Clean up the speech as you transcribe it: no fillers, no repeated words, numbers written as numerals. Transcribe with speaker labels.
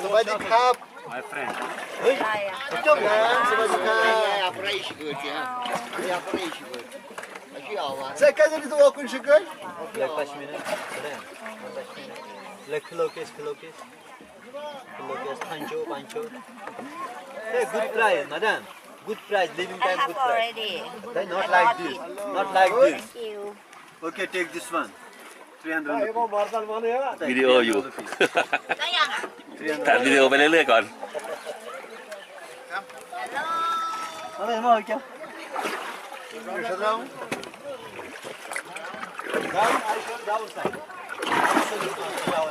Speaker 1: สวัสดีครับ
Speaker 2: My friend.
Speaker 3: อะไรอ่ะ
Speaker 1: จบแล้วสวัสดีครับ
Speaker 4: Ja, prijs goed, ja. Ja, prijs goed. Als je al was.
Speaker 1: Sen kendini de okun şükür.
Speaker 5: Le Kashmir. Le Kilokes. Kilokes Pancho. Hey, good price, madam. Good price. Living
Speaker 3: I
Speaker 5: time,
Speaker 3: have
Speaker 5: good price.
Speaker 3: already
Speaker 5: Hey, not like this. Not like this.
Speaker 3: thank you
Speaker 5: Okay, take this one. 300 rupees.
Speaker 2: วิดีโออยู่
Speaker 3: ได้ยังอ่ะ
Speaker 2: ตัดวิดีโอไปเรื่อยๆก่อน
Speaker 5: Allez, moi, ok.
Speaker 1: Yaşadım.
Speaker 5: Down, I show down side. Absolutely down.